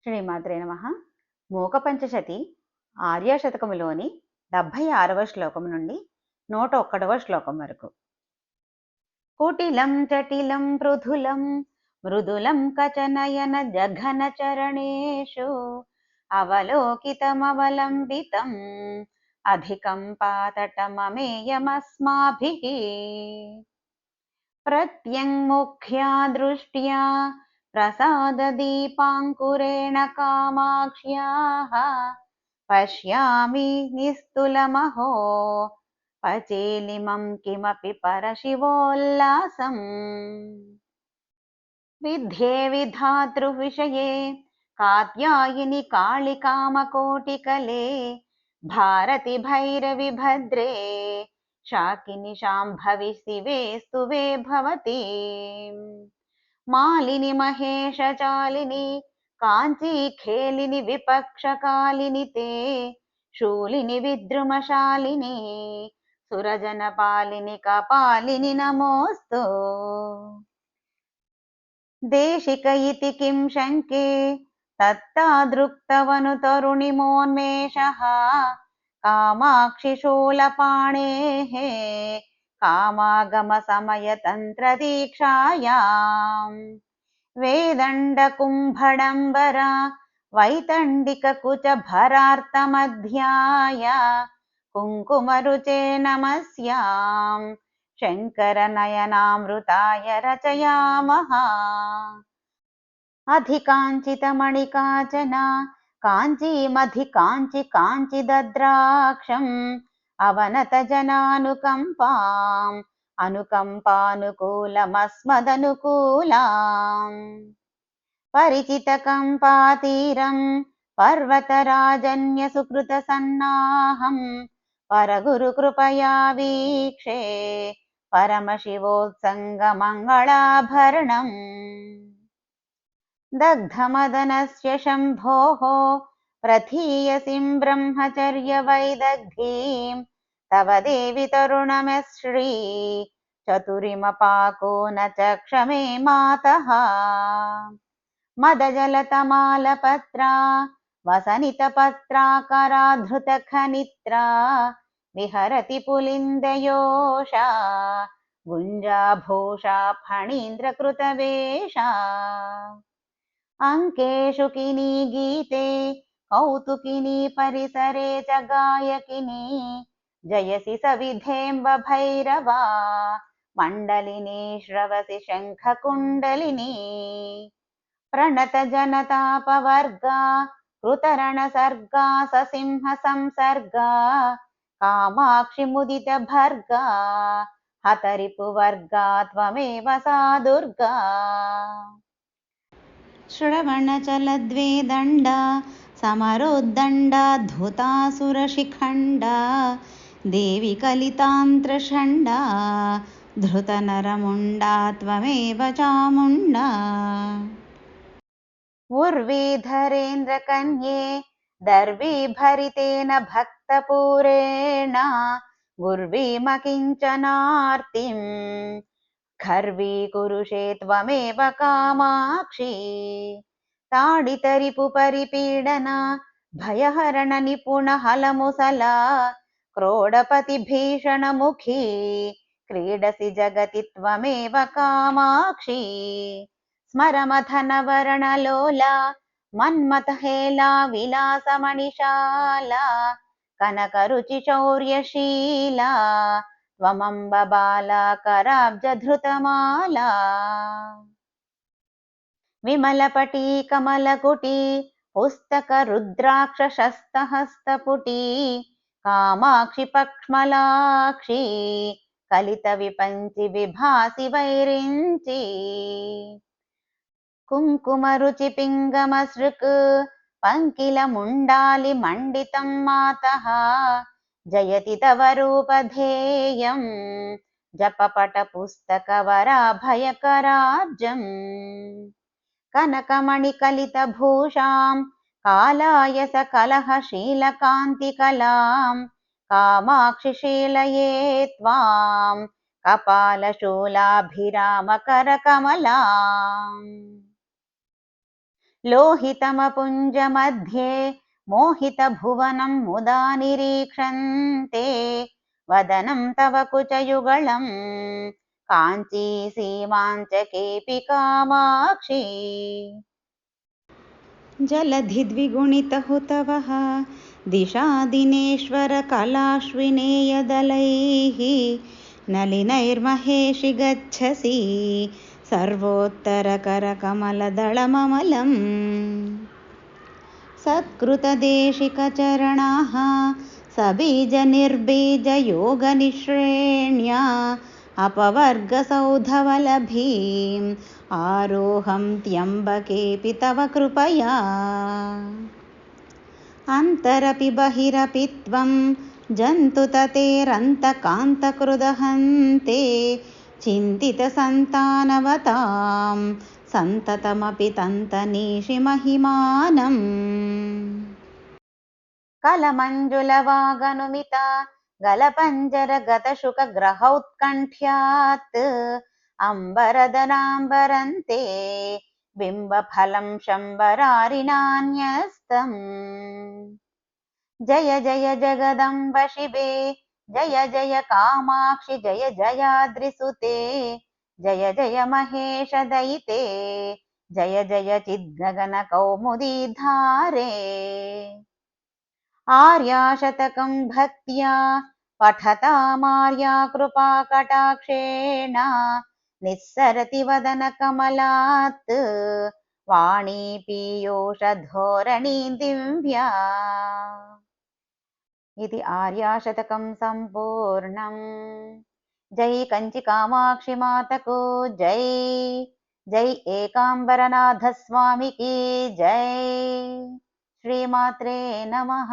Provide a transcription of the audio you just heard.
శ్రీమాత్రే నమః. మూక పంచశతి ఆర్యాశతకములోని 76వ శ్లోకం నుండి 101వ శ్లోకం వరకు. కుటిలం చటిలం పృథులం మృదులం కచనయన జఘన చరణేషు అవలోకితమవలంబితం అధికం పాతటమమేయమస్మాభిః ప్రత్యంముఖ్యా దృష్ట్యా ప్రసాదదీపాంకురేణ కామాక్ష్యాః పశ్యామి నిస్తులమహో పచేలిమం కిమపి పరశివోల్లాసం విద్యే విధాతృవిషయే కాత్యాయిని కాళికామకోటికలే భారతి భైరవి భద్రే శాకిని శాంభవి శివే స్తువే భవతి మాలిని మహేషచాలిని కాంచీ ఖేలిని విపక్షకాలిని తే శూలిని విద్రుమశాలిని సురజన పాలిని కపాలిని నమోస్తు దేశిక ఇతి కిం శంకే తత్తాదృక్తవను తరుణిమోన్మేషః కామాక్షి శూలపాణేః కామాగమ సమయ తంత్ర దీక్షాయాం వేదండ కుంభడంబర వైతండిక కుచ భరార్తమధ్యాయ కుంకుమరుచే నమస్యాం శంకర నయనామృతాయ రచయామః అధికాంచితమణికాచన కాంచీమధి కాంచి కాంచిదద్రాక్షం అవనత జనానుకంపాం అనుకంపానుకూలమస్మదనుకూలాం పరిచిత కంపాతీరం పర్వతరాజన్య సుకృత సన్నాహం పరగురు కృపయా వీక్షే పరమశివోత్సంగ మంగళాభరణం దగ్ధమదనస్య శంభోః ప్రథీయసిం బ్రహ్మచర్య వైదగ్ధీం తవ దేవి తరుణమశ్రీ చతురిమపాకో న చక్షమే మాతః మదజలతమాలపత్రా వసనితపత్రాకరాధృతఖనిత్రా విహరతి పులిందయోషా గుంజాభూషా ఫణీంద్రకృతవేషా అంకేషు కినీ గీతే కౌతుకినీ పరిసరే చ గాయకినీ జయసి సవిధేంబ భైరవా మండలినీ శ్రవసి శంఖకుండలినీ ప్రణత జనతాపవర్గా కృతరణ సర్గా ససింహ సంసర్గా కామాక్షి ముదిత భర్గా హతరిపు వర్గా త్వమేవ సా దుర్గా శ్రవణచలద్వేదండ సమరోద్దండాద్భుతాసురశిఖండ దేవి కలితాంత్రషండ ధృతనరముండా త్వమేవ చాముండా ఉర్వీధరేంద్రకన్యే దర్వీభరితేన భక్తపూరేణ గుర్వీమకించనార్తిం ఖర్వీకురుషే త్వమేవ కామాక్షి తాడితరిపు పరిపీడన భయహరణ నిపుణ హలముసల క్రోడపతి భీషణముఖీ క్రీడసి జగతి త్వమేవ కామాక్షి స్మరమథనవరణలోలా మన్మథహేలా విలాసమణిశాల కనకరుచి శౌర్యశీలా త్వమంబ బాలా కరాబ్జధృతమాలా విమలపటీ కమలకుటీ పుస్తక రుద్రాక్ష శస్తహస్తపుటీ కామాక్షి పక్ష్మలాక్షి కలిత విపంచి విభాసి వైరించి కుంకుమ రుచి పింగమసృక్ పంకిల ముండాలి మండితం మాతః జయతి తవ రూపధేయం జపపట పుస్తక వరాభయకరాబ్జం కనకమణి కలిత భూషాం కాలాయస కలహ శీలకాంతి కలాం కామాక్షి శీలయే త్వాం కపాల శూలాభిరామ కరకమలాం लोहितमपुञ्जमध्ये मोहितभुवनं मुदा निरीक्षन्ते वदनं तव कुचयुगळं काञ्ची सीमाञ्चकेऽपि कामाक्षी जलधिद्विगुणितहुतवः दिशादिनेश्वरकलाश्विनेयदलैः नलिनैर्महेशि गच्छसि सर्वोत्तरकरकमलदळममलम् सत्कृतदेशिकचरणाः सबीजनिर्बीजयोगनिःश्रेण्या अपवर्गसौधवलभीम् आरोहं त्र्यम्बकेऽपि तव कृपया अन्तरपि बहिरपि त्वं जन्तुततेरन्तकान्तकृदहन्ते चिन्तितसन्तानवतां सन्ततमपि तन्तनीषि महिमानम् कलमञ्जुलवागनुमित गलपञ्जरगतशुकग्रहौत्कण्ठ्यात् अम्बरदनाम्बरन्ते बिम्बफलं शम्बरारिणान्यस्तम् जय जय जगदम्ब शिवे जय जय कामाक्षि जय जयाद्रिसुते जय जय महेश दयिते जय जय चिद्गगनकौमुदीधारे आर्याशतकं भक्त्या पठतामार्या कृपाकटाक्षेण निस्सरति वदनकमलात् वाणी पीयूषधोरणी दिव्या इति आर्याशतकं सम्पूर्णम् जय कंची कामाक्षि मातको जय जय एकांबरनाथ स्वामी की जय श्रीमात्रे नमः।